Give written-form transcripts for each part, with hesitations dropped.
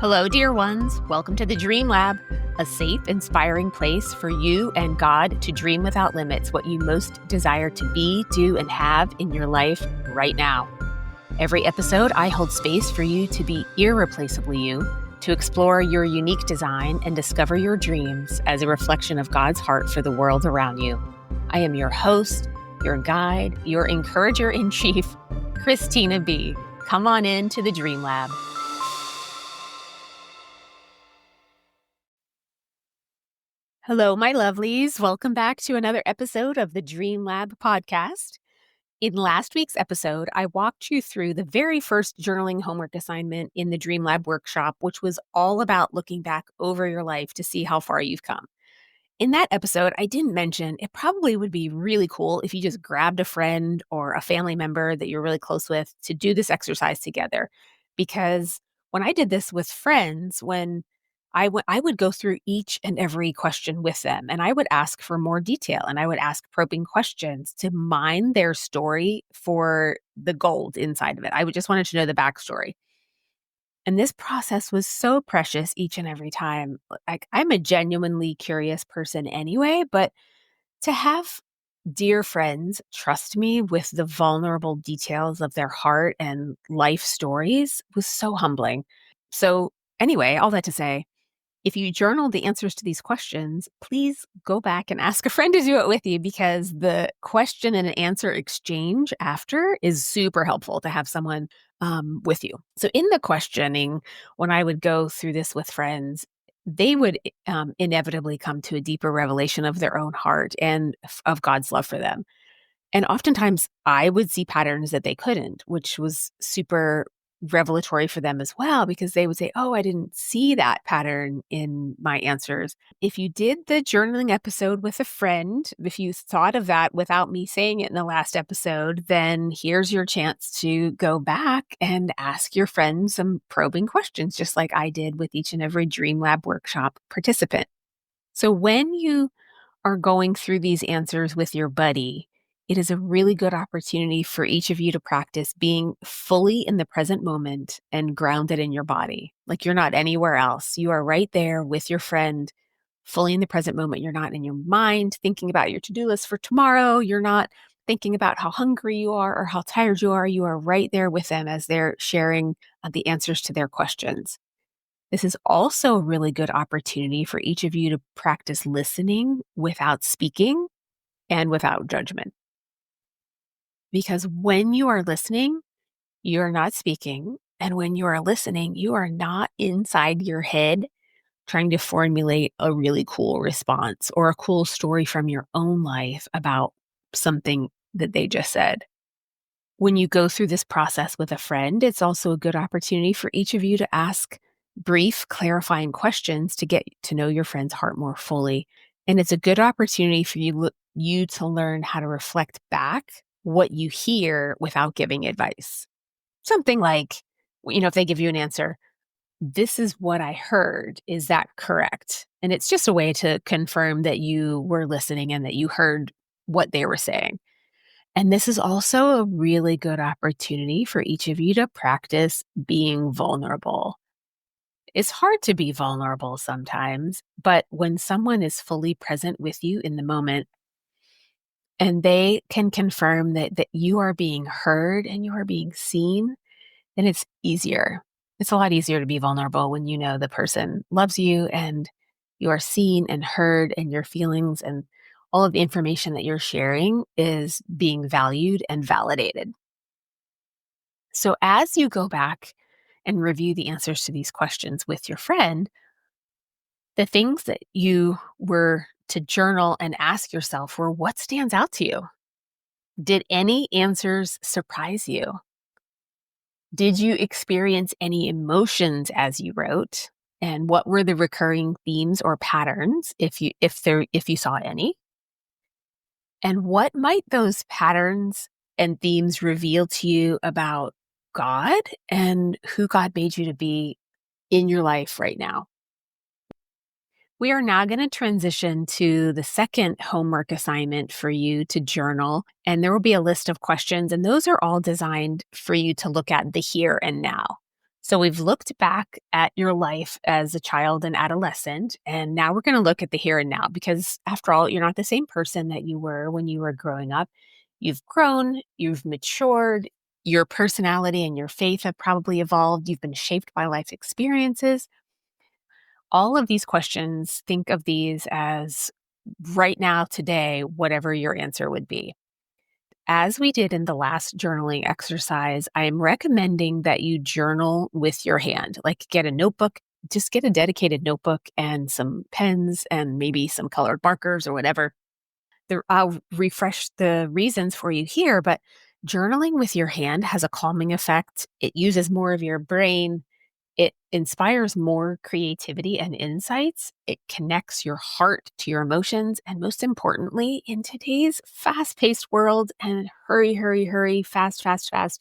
Hello, dear ones. Welcome to the Dream Lab, a safe, inspiring place for you and God to dream without limits what you most desire to be, do, and have in your life right now. Every episode, I hold space for you to be irreplaceably you, to explore your unique design and discover your dreams as a reflection of God's heart for the world around you. I am your host, your guide, your encourager-in-chief, Christina B. Come on in to the Dream Lab. Hello, my lovelies. Welcome back to another episode of the Dream Lab podcast. In last week's episode, I walked you through the very first journaling homework assignment in the Dream Lab workshop, which was all about looking back over your life to see how far you've come. In that episode, I didn't mention it probably would be really cool if you just grabbed a friend or a family member that you're really close with to do this exercise together. Because when I did this with friends, when I would go through each and every question with them, and I would ask for more detail, and I would ask probing questions to mine their story for the gold inside of it. I would just wanted to know the backstory. And this process was so precious each and every time. Like, I'm a genuinely curious person anyway, but to have dear friends trust me with the vulnerable details of their heart and life stories was so humbling. So anyway, all that to say, if you journal the answers to these questions, please go back and ask a friend to do it with you, because the question and answer exchange after is super helpful to have someone with you. So in the questioning, when I would go through this with friends, they would inevitably come to a deeper revelation of their own heart and of God's love for them. And oftentimes I would see patterns that they couldn't, which was super revelatory for them as well, because they would say, "Oh, I didn't see that pattern in my answers." If you did the journaling episode with a friend, if you thought of that without me saying it in the last episode, then here's your chance to go back and ask your friend some probing questions, just like I did with each and every Dream Lab workshop participant. So when you are going through these answers with your buddy, it is a really good opportunity for each of you to practice being fully in the present moment and grounded in your body. Like you're not anywhere else. You are right there with your friend, fully in the present moment. You're not in your mind thinking about your to-do list for tomorrow. You're not thinking about how hungry you are or how tired you are. You are right there with them as they're sharing the answers to their questions. This is also a really good opportunity for each of you to practice listening without speaking and without judgment. Because when you are listening, you're not speaking. And when you are listening, you are not inside your head trying to formulate a really cool response or a cool story from your own life about something that they just said. When you go through this process with a friend, it's also a good opportunity for each of you to ask brief, clarifying questions to get to know your friend's heart more fully. And it's a good opportunity for you to learn how to reflect back what you hear without giving advice. Something like, if they give you an answer, "This is what I heard. Is that correct?" And it's just a way to confirm that you were listening and that you heard what they were saying. And this is also a really good opportunity for each of you to practice being vulnerable. It's hard to be vulnerable sometimes, but when someone is fully present with you in the moment and they can confirm that you are being heard and you are being seen, then it's easier. It's a lot easier to be vulnerable when you know the person loves you and you are seen and heard, and your feelings and all of the information that you're sharing is being valued and validated. So as you go back and review the answers to these questions with your friend, the things that you were to journal and ask yourself were, what stands out to you? Did any answers surprise you? Did you experience any emotions as you wrote? And what were the recurring themes or patterns, if you saw any? And what might those patterns and themes reveal to you about God and who God made you to be in your life right now? We are now going to transition to the second homework assignment for you to journal, and there will be a list of questions, and those are all designed for you to look at the here and now. So we've looked back at your life as a child and adolescent, and now we're going to look at the here and now because, after all, you're not the same person that you were when you were growing up. You've grown, you've matured, your personality and your faith have probably evolved, you've been shaped by life experiences. All of these questions, think of these as right now, today, whatever your answer would be. As we did in the last journaling exercise, I am recommending that you journal with your hand. Like, get a notebook, just get a dedicated notebook and some pens and maybe some colored markers or whatever. I'll refresh the reasons for you here, but journaling with your hand has a calming effect. It uses more of your brain. It inspires more creativity and insights. It connects your heart to your emotions. And most importantly, in today's fast paced world and hurry, hurry, hurry, fast, fast, fast,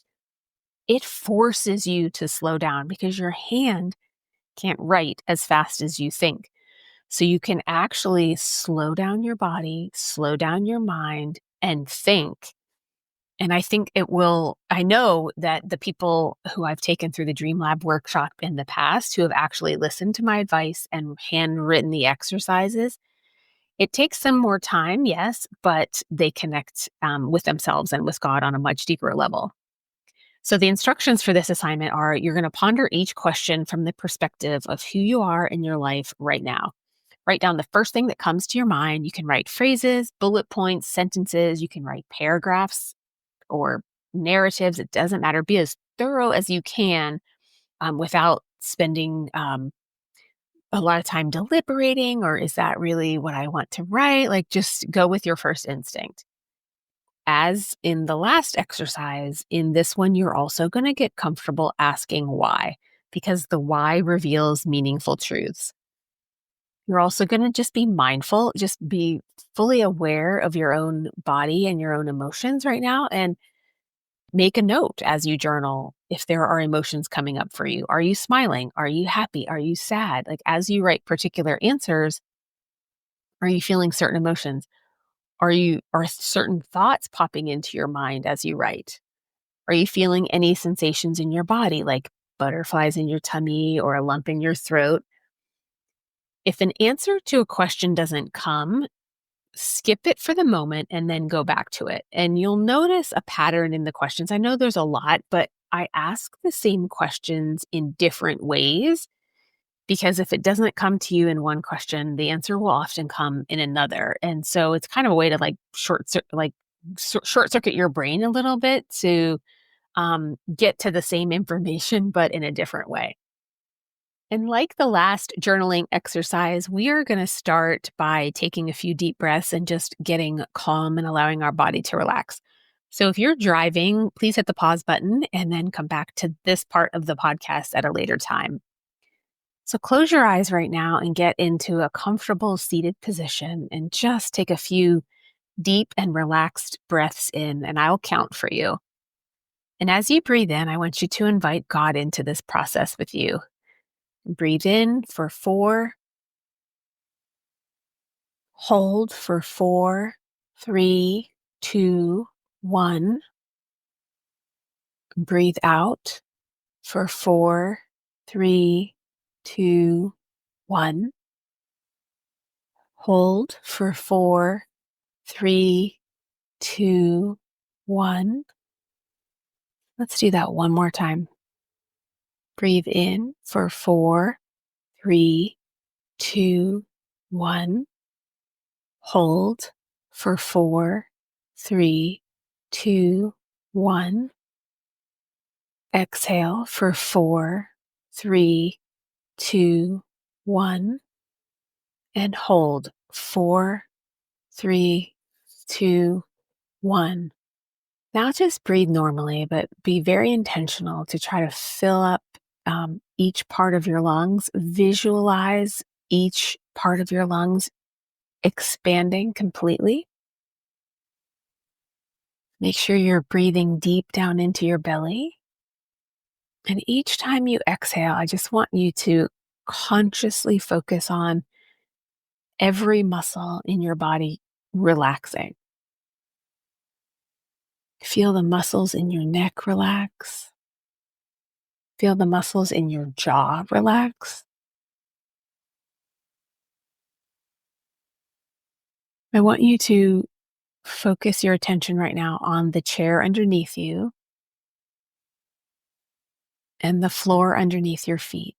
it forces you to slow down because your hand can't write as fast as you think. So you can actually slow down your body, slow down your mind, and think. And I think it will. I know that the people who I've taken through the Dream Lab workshop in the past who have actually listened to my advice and handwritten the exercises, it takes them more time, yes, but they connect with themselves and with God on a much deeper level. So the instructions for this assignment are: you're going to ponder each question from the perspective of who you are in your life right now. Write down the first thing that comes to your mind. You can write phrases, bullet points, sentences. You can write paragraphs or narratives. It doesn't matter. Be as thorough as you can without spending a lot of time deliberating, or is that really what I want to write? Like, just go with your first instinct. As in the last exercise, in this one, you're also going to get comfortable asking why, because the why reveals meaningful truths. You're also going to just be mindful, just be fully aware of your own body and your own emotions right now, and make a note as you journal if there are emotions coming up for you. Are you smiling? Are you happy? Are you sad? Like, as you write particular answers, are you feeling certain emotions? Are certain thoughts popping into your mind as you write? Are you feeling any sensations in your body, like butterflies in your tummy or a lump in your throat? If an answer to a question doesn't come, skip it for the moment and then go back to it. And you'll notice a pattern in the questions. I know there's a lot, but I ask the same questions in different ways because if it doesn't come to you in one question, the answer will often come in another. And so it's kind of a way to like short circuit your brain a little bit to get to the same information, but in a different way. And like the last journaling exercise, we are going to start by taking a few deep breaths and just getting calm and allowing our body to relax. So if you're driving, please hit the pause button and then come back to this part of the podcast at a later time. So close your eyes right now and get into a comfortable seated position and just take a few deep and relaxed breaths in, and I'll count for you. And as you breathe in, I want you to invite God into this process with you. Breathe in for 4, hold for 4, 3, 2, 1. Breathe out for 4, 3, 2, 1. Hold for 4, 3, 2, 1. Let's do that one more time. Breathe in for 4, 3, 2, 1. Hold for 4, 3, 2, 1. Exhale for 4, 3, 2, 1. And hold 4, 3, 2, 1. Now just breathe normally, but be very intentional to try to fill up each part of your lungs. Visualize each part of your lungs expanding completely. Make sure you're breathing deep down into your belly. And each time you exhale, I just want you to consciously focus on every muscle in your body relaxing. Feel the muscles in your neck relax. Feel the muscles in your jaw relax. I want you to focus your attention right now on the chair underneath you and the floor underneath your feet.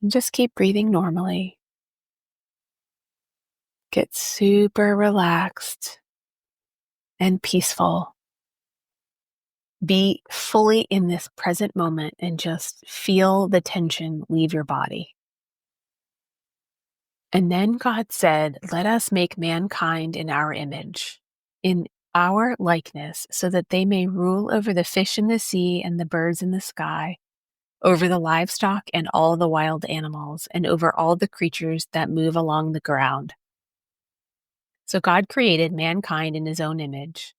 And just keep breathing normally. Get super relaxed and peaceful. Be fully in this present moment and just feel the tension leave your body. And then God said, "Let us make mankind in our image, in our likeness, so that they may rule over the fish in the sea and the birds in the sky, over the livestock and all the wild animals, and over all the creatures that move along the ground." So God created mankind in his own image.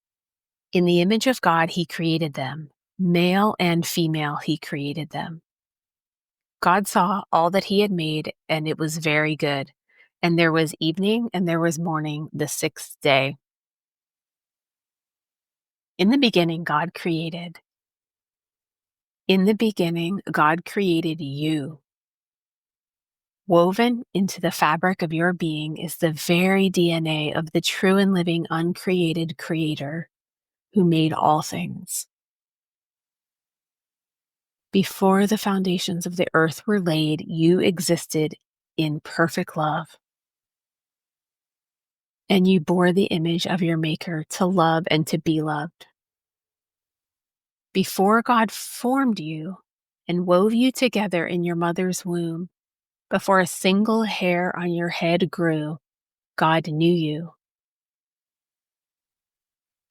In the image of God, he created them. Male and female, he created them. God saw all that he had made, and it was very good. And there was evening and there was morning, the sixth day. In the beginning, God created. In the beginning, God created you. Woven into the fabric of your being is the very DNA of the true and living uncreated Creator who made all things. Before the foundations of the earth were laid, you existed in perfect love. And you bore the image of your Maker to love and to be loved. Before God formed you and wove you together in your mother's womb, before a single hair on your head grew, God knew you.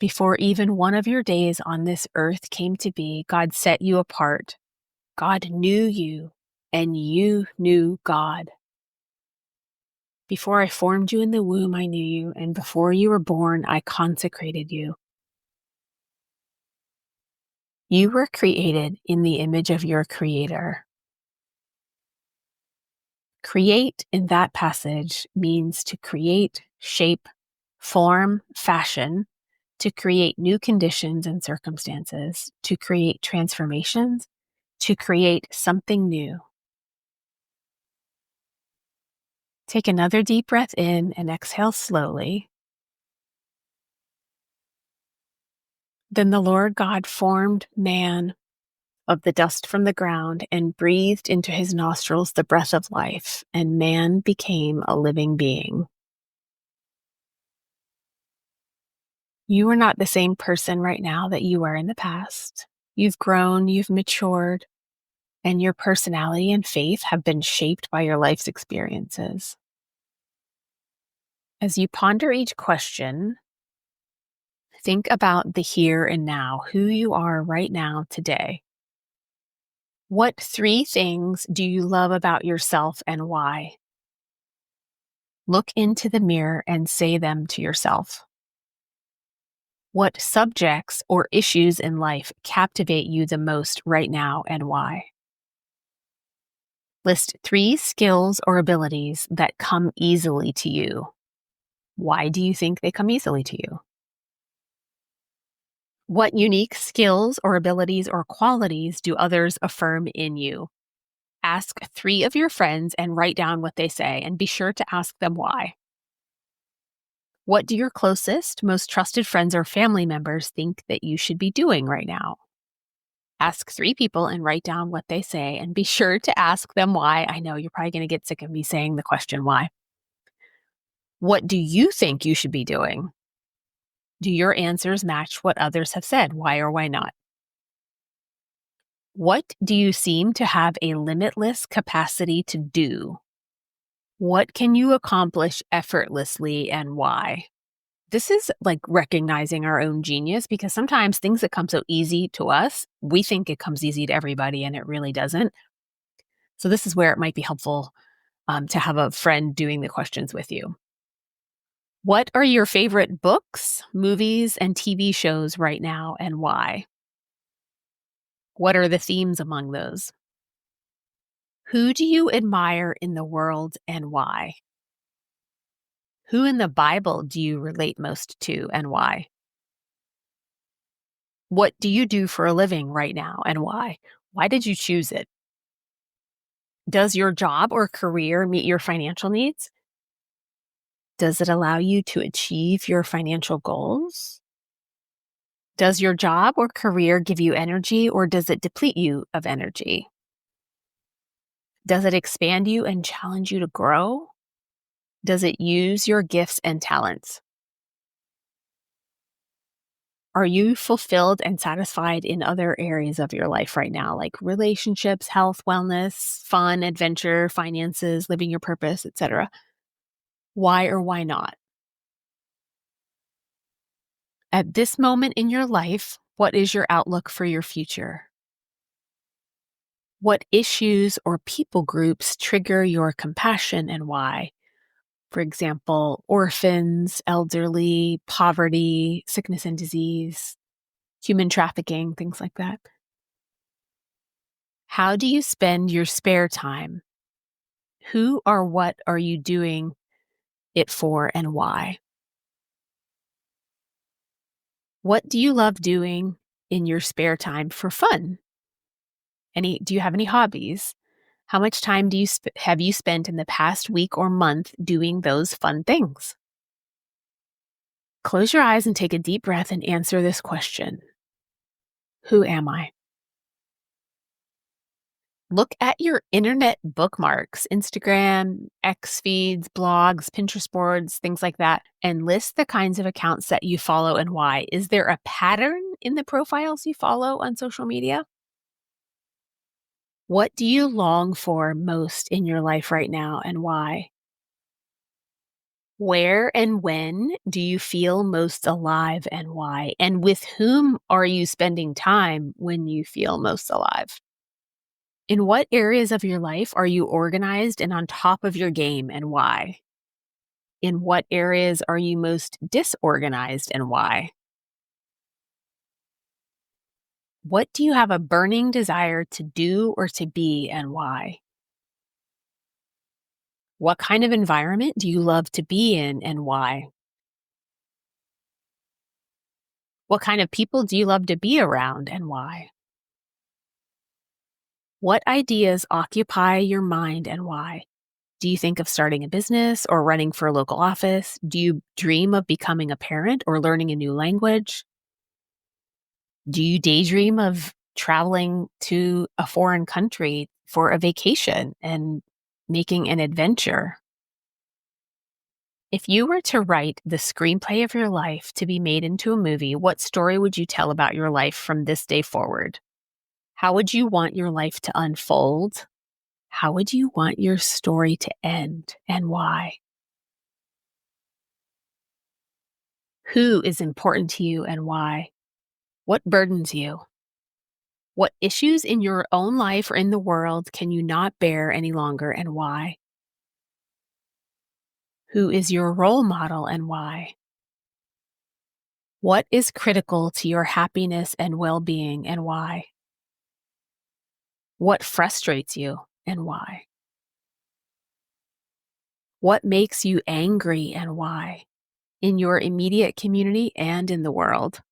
Before even one of your days on this earth came to be, God set you apart. God knew you, and you knew God. Before I formed you in the womb, I knew you, and before you were born, I consecrated you. You were created in the image of your Creator. Create in that passage means to create, shape, form, fashion, to create new conditions and circumstances, to create transformations, to create something new. Take another deep breath in and exhale slowly. Then the Lord God formed man of the dust from the ground and breathed into his nostrils the breath of life, and man became a living being. You are not the same person right now that you were in the past. You've grown, you've matured, and your personality and faith have been shaped by your life's experiences. As you ponder each question, think about the here and now, who you are right now today. What 3 things do you love about yourself and why? Look into the mirror and say them to yourself. What subjects or issues in life captivate you the most right now and why? List 3 skills or abilities that come easily to you. Why do you think they come easily to you? What unique skills or abilities or qualities do others affirm in you? Ask 3 of your friends and write down what they say, and be sure to ask them why. What do your closest, most trusted friends or family members think that you should be doing right now? Ask 3 people and write down what they say, and be sure to ask them why. I know you're probably going to get sick of me saying the question why. What do you think you should be doing? Do your answers match what others have said? Why or why not? What do you seem to have a limitless capacity to do? What can you accomplish effortlessly and why? This is like recognizing our own genius, because sometimes things that come so easy to us, we think it comes easy to everybody and it really doesn't. So this is where it might be helpful to have a friend doing the questions with you. What are your favorite books, movies, and TV shows right now and why? What are the themes among those? Who do you admire in the world and why? Who in the Bible do you relate most to and why? What do you do for a living right now and why? Why did you choose it? Does your job or career meet your financial needs? Does it allow you to achieve your financial goals? Does your job or career give you energy or does it deplete you of energy? Does it expand you and challenge you to grow? Does it use your gifts and talents? Are you fulfilled and satisfied in other areas of your life right now, like relationships, health, wellness, fun, adventure, finances, living your purpose, etc.? Why or why not? At this moment in your life, what is your outlook for your future? What issues or people groups trigger your compassion and why? For example, orphans, elderly, poverty, sickness and disease, human trafficking, things like that. How do you spend your spare time? Who or what are you doing it for and why? What do you love doing in your spare time for fun? Do you have any hobbies? How much time have you spent in the past week or month doing those fun things? Close your eyes and take a deep breath and answer this question. Who am I? Look at your internet bookmarks, Instagram, X feeds, blogs, Pinterest boards, things like that, and list the kinds of accounts that you follow and why. Is there a pattern in the profiles you follow on social media? What do you long for most in your life right now and why? Where and when do you feel most alive and why? And with whom are you spending time when you feel most alive? In what areas of your life are you organized and on top of your game and why? In what areas are you most disorganized and why? What do you have a burning desire to do or to be and why? What kind of environment do you love to be in and why? What kind of people do you love to be around and why? What ideas occupy your mind and why? Do you think of starting a business or running for a local office? Do you dream of becoming a parent or learning a new language? Do you daydream of traveling to a foreign country for a vacation and making an adventure? If you were to write the screenplay of your life to be made into a movie, what story would you tell about your life from this day forward? How would you want your life to unfold? How would you want your story to end and why? Who is important to you and why? What burdens you? What issues in your own life or in the world can you not bear any longer and why? Who is your role model and why? What is critical to your happiness and well being and why? What frustrates you and why? What makes you angry and why? In your immediate community and in the world?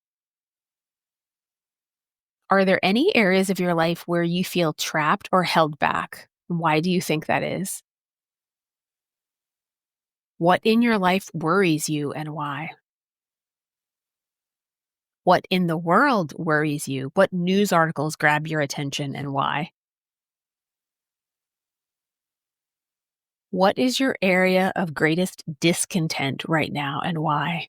Are there any areas of your life where you feel trapped or held back? Why do you think that is? What in your life worries you and why? What in the world worries you? What news articles grab your attention and why? What is your area of greatest discontent right now and why?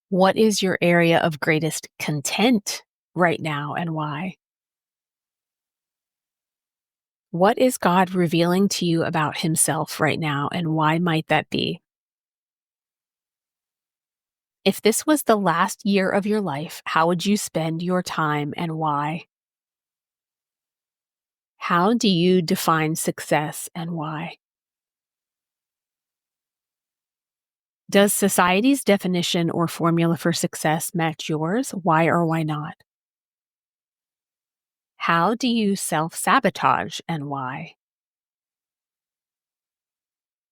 What is your area of greatest content right now and why? What is God revealing to you about Himself right now and why might that be? If this was the last year of your life, how would you spend your time and why? How do you define success and why? Does society's definition or formula for success match yours? Why or why not? How do you self sabotage and why?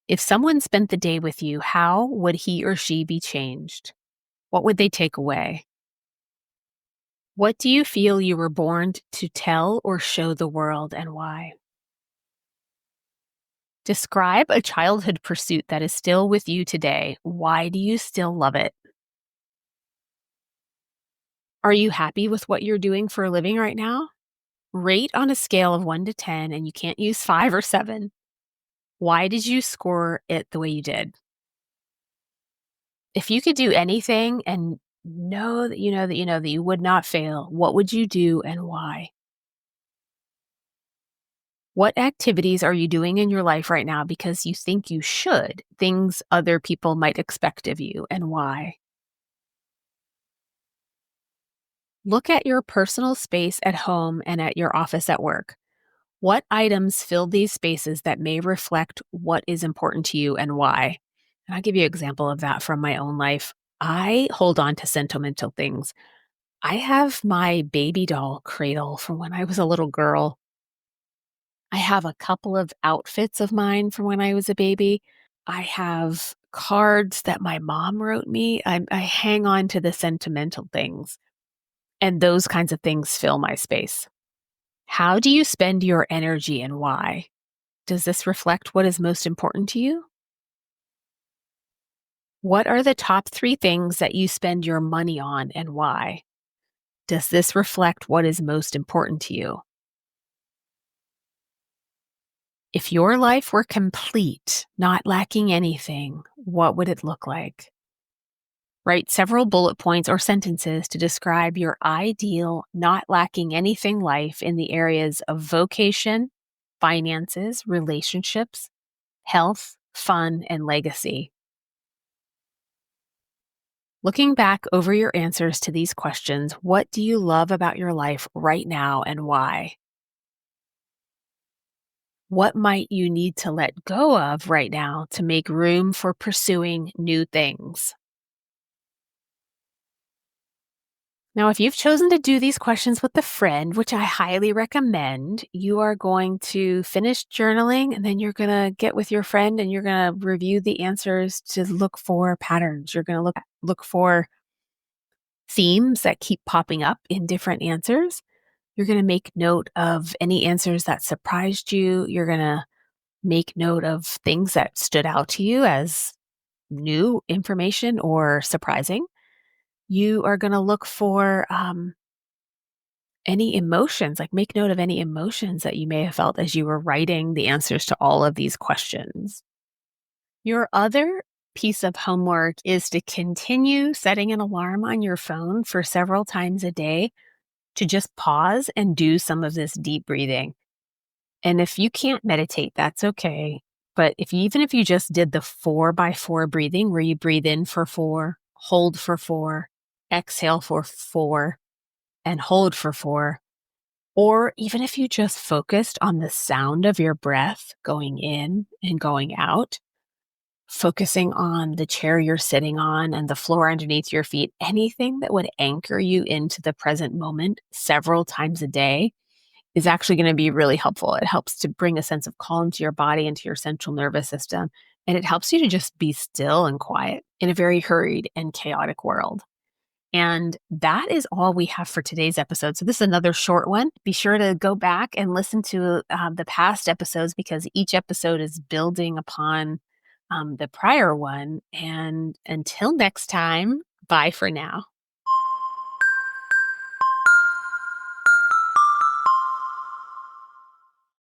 If someone spent the day with you, how would he or she be changed? What would they take away? What do you feel you were born to tell or show the world, and why? Describe a childhood pursuit that is still with you today. Why do you still love it? Are you happy with what you're doing for a living right now? Rate on a scale of 1 to 10, and you can't use 5 or 7. Why did you score it the way you did? If you could do anything and know that you would not fail, what would you do and why? What activities are you doing in your life right now because you think you should, things other people might expect of you, and why? Look at your personal space at home and at your office at work. What items fill these spaces that may reflect what is important to you and why? And I'll give you an example of that from my own life. I hold on to sentimental things. I have my baby doll cradle from when I was a little girl. I have a couple of outfits of mine from when I was a baby. I have cards that my mom wrote me. I hang on to the sentimental things, and those kinds of things fill my space. How do you spend your energy and why? Does this reflect what is most important to you? What are the top 3 things that you spend your money on and why? Does this reflect what is most important to you? If your life were complete, not lacking anything, what would it look like? Write several bullet points or sentences to describe your ideal, not lacking anything life in the areas of vocation, finances, relationships, health, fun, and legacy. Looking back over your answers to these questions, what do you love about your life right now and why? What might you need to let go of right now to make room for pursuing new things? Now, if you've chosen to do these questions with a friend, which I highly recommend, you are going to finish journaling and then you're going to get with your friend and you're going to review the answers to look for patterns. You're going to look for themes that keep popping up in different answers. You're going to make note of any answers that surprised you. You're going to make note of things that stood out to you as new information or surprising. You are going to look for any emotions, like make note of any emotions that you may have felt as you were writing the answers to all of these questions. Your other piece of homework is to continue setting an alarm on your phone for several times a day to just pause and do some of this deep breathing. And if you can't meditate, that's okay. But even if you just did the 4x4 breathing, where you breathe in for 4, hold for 4, exhale for 4, and hold for 4, or even if you just focused on the sound of your breath going in and going out, focusing on the chair you're sitting on and the floor underneath your feet, anything that would anchor you into the present moment several times a day is actually going to be really helpful. It helps to bring a sense of calm to your body and to your central nervous system. And it helps you to just be still and quiet in a very hurried and chaotic world. And that is all we have for today's episode. So this is another short one. Be sure to go back and listen to the past episodes because each episode is building upon the prior one. And until next time, bye for now.